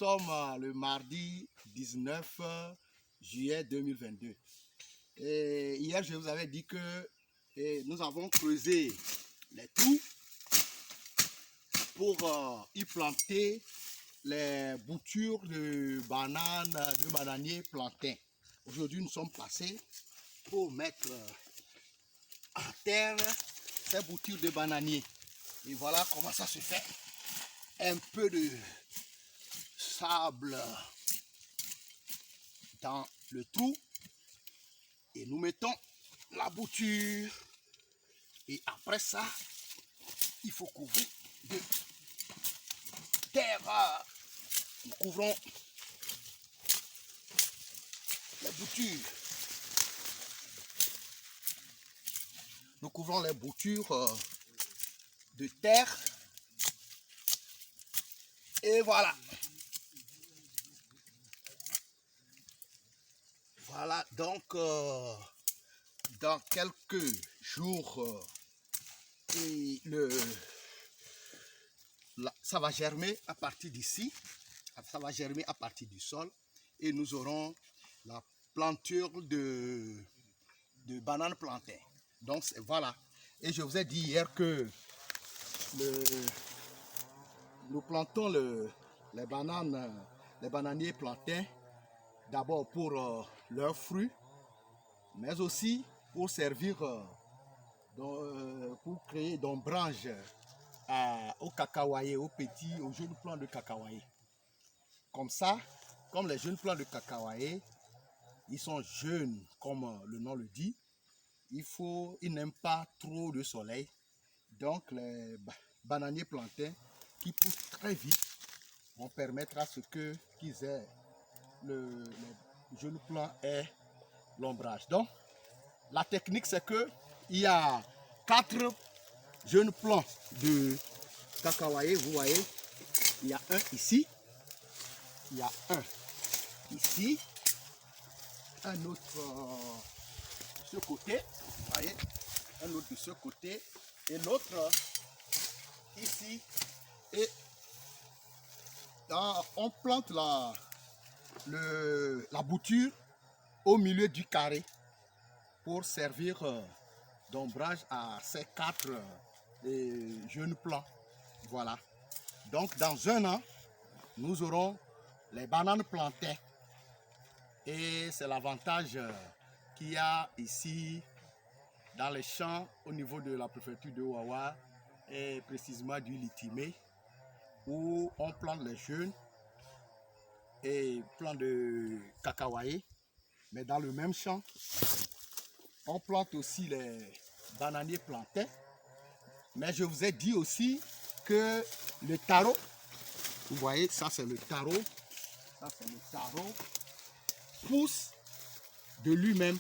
sommes le mardi 19 juillet 2022. Et hier, je vous avais dit que nous avons creusé les trous pour y planter les boutures de bananes, de bananiers plantains. Aujourd'hui, nous sommes passés pour mettre en terre ces boutures de bananiers. Et voilà comment ça se fait. Un peu de sable dans le trou et nous mettons la bouture. Et après ça, il faut couvrir de terre. Nous couvrons les boutures. Nous couvrons les boutures de terre. Et voilà. Voilà, donc dans quelques jours, ça va germer à partir d'ici. Ça va germer à partir du sol. Et nous aurons la planture de bananes plantains. Donc voilà. Et je vous ai dit hier que nous plantons les bananiers plantains d'abord pour leurs fruits, mais aussi pour servir, pour créer d'ombrage aux cacahuayers, aux jeunes plants de cacahuayers. Comme ça, comme les jeunes plants de cacahuayers, ils sont jeunes comme le nom le dit, ils n'aiment pas trop de soleil. Donc les bananiers plantains qui poussent très vite vont permettre à ce qu'ils aient le jeune plant aient l'ombrage. Donc la technique c'est que il y a 4 jeunes plants de cacahuayers, vous voyez, il y a un ici, il y a un ici, un autre de ce côté, vous voyez, un autre de ce côté et l'autre ici. Et on plante la bouture au milieu du carré pour servir d'ombrage à ces 4 jeunes plants. Voilà. Donc dans un an, nous aurons les bananes plantées. Et c'est l'avantage qu'il y a ici dans les champs au niveau de la préfecture de Wawa et précisément du Litimé, où on plante les jeunes et plants de cacahuayers. Mais dans le même champ, on plante aussi les bananiers plantés. Mais je vous ai dit aussi que le taro, vous voyez, ça c'est le taro, pousse de lui-même.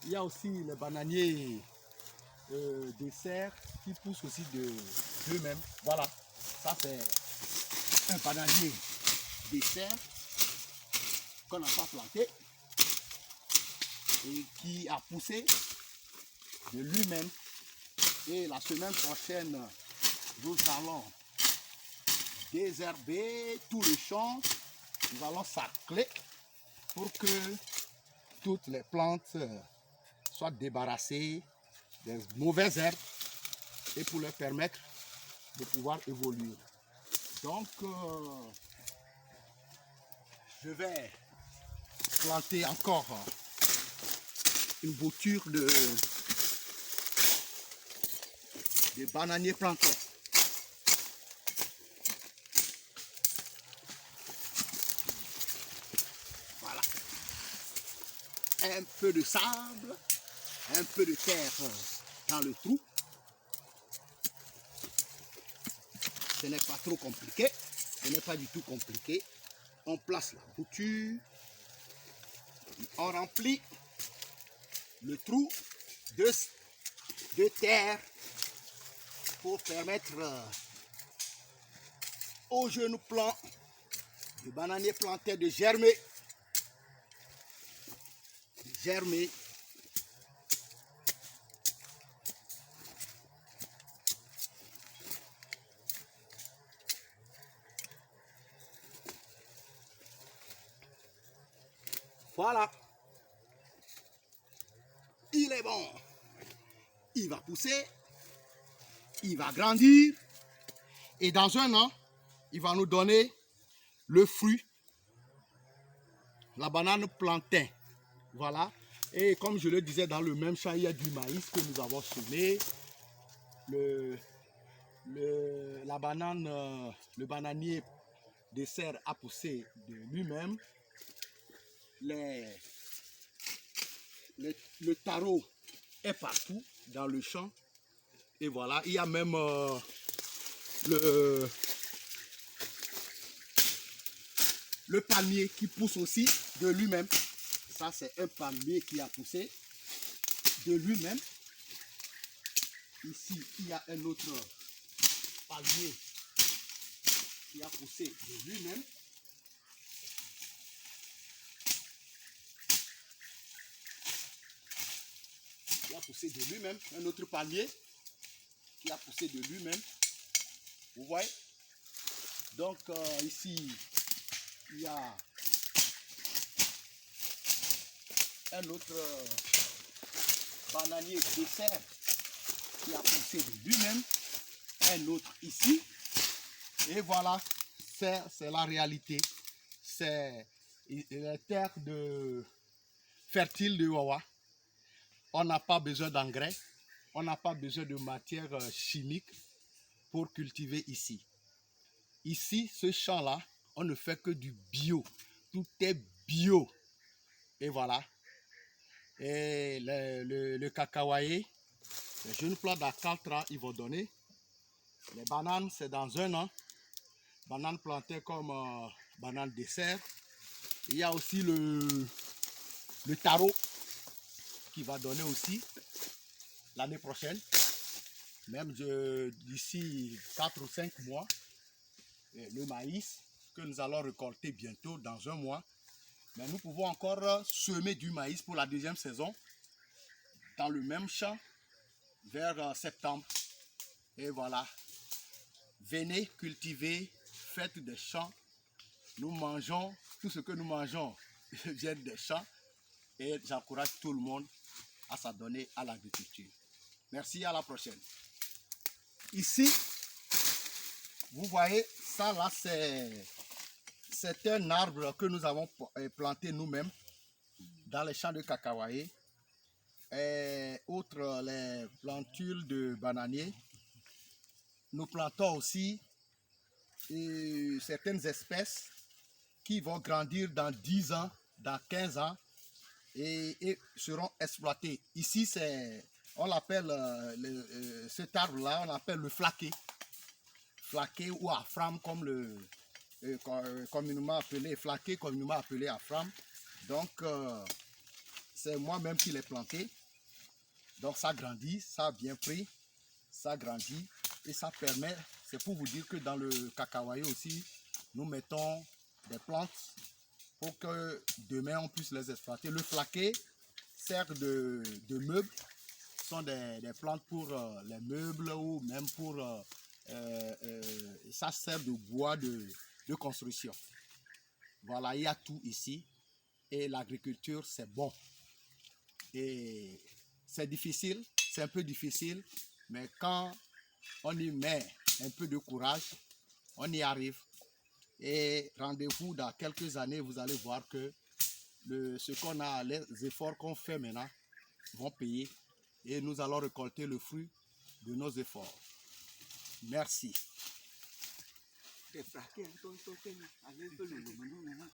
Il y a aussi les bananiers dessert qui poussent aussi de lui-même. Voilà, ça c'est un bananier dessert qu'on n'a pas planté et qui a poussé de lui-même. Et la semaine prochaine, nous allons désherber tout le champ. Nous allons sacler pour que toutes les plantes soient débarrassées des mauvaises herbes et pour leur permettre de pouvoir évoluer. Donc, je vais planter encore une bouture de bananiers plantés. Voilà. Un peu de sable, un peu de terre dans le trou. Ce n'est pas trop compliqué, ce n'est pas du tout compliqué. On place la bouture, on remplit le trou de terre pour permettre aux jeunes plants de bananiers plantés de germer. Voilà. Il est bon. Il va pousser. Il va grandir. Et dans un an, il va nous donner le fruit. La banane plantain. Voilà. Et comme je le disais, dans le même champ, il y a du maïs que nous avons semé. La banane, le bananier dessert a poussé de lui-même. Le taro est partout dans le champ. Et voilà, il y a même le palmier qui pousse aussi de lui-même. Ça, c'est un palmier qui a poussé de lui-même. Ici, il y a un autre palmier qui a poussé de lui-même. Qui a poussé de lui-même. Un autre palmier qui a poussé de lui-même. Vous voyez? Donc, ici, il y a un autre bananier dessert qui a poussé de lui-même. Un autre ici. Et voilà, c'est la réalité. C'est les terres fertiles de Wawa. On n'a pas besoin d'engrais. On n'a pas besoin de matières chimiques pour cultiver ici. Ici, ce champ-là, on ne fait que du bio. Tout est bio. Et voilà. Et le cacahuayé, les jeunes plants d'Alcatra, ils vont donner. Les bananes, c'est dans un an. Bananes plantées comme banane dessert. Il y a aussi le taro qui va donner aussi l'année prochaine. Même d'ici 4 ou 5 mois. Et le maïs que nous allons récolter bientôt dans un mois. Mais nous pouvons encore semer du maïs pour la deuxième saison dans le même champ vers septembre. Et voilà. Venez cultiver, faites des champs. Nous mangeons, tout ce que nous mangeons vient des champs. Et j'encourage tout le monde à s'adonner à l'agriculture. Merci, à la prochaine. Ici, vous voyez, ça là, c'est un arbre que nous avons planté nous-mêmes dans les champs de cacahuayé. Et outre les plantules de bananiers, nous plantons aussi certaines espèces qui vont grandir dans 10 ans, dans 15 ans et seront exploitées. Ici, on l'appelle, cet arbre-là, on l'appelle le flaqué. Flaqué ou afram comme communément appelé, flaqué communément appelé afram. Donc, c'est moi-même qui l'ai planté. Donc, ça grandit, ça a bien pris, ça grandit et ça permet, c'est pour vous dire que dans le cacahuayé aussi, nous mettons des plantes pour que demain on puisse les exploiter. Le flaqué sert de meubles, ce sont des plantes pour les meubles ou même pour, ça sert de bois de construction. Voilà, il y a tout ici et l'agriculture c'est bon. Et c'est difficile, c'est un peu difficile, mais quand on y met un peu de courage, on y arrive. Et rendez-vous dans quelques années, vous allez voir que ce qu'on a, les efforts qu'on fait maintenant vont payer et nous allons récolter le fruit de nos efforts. Merci.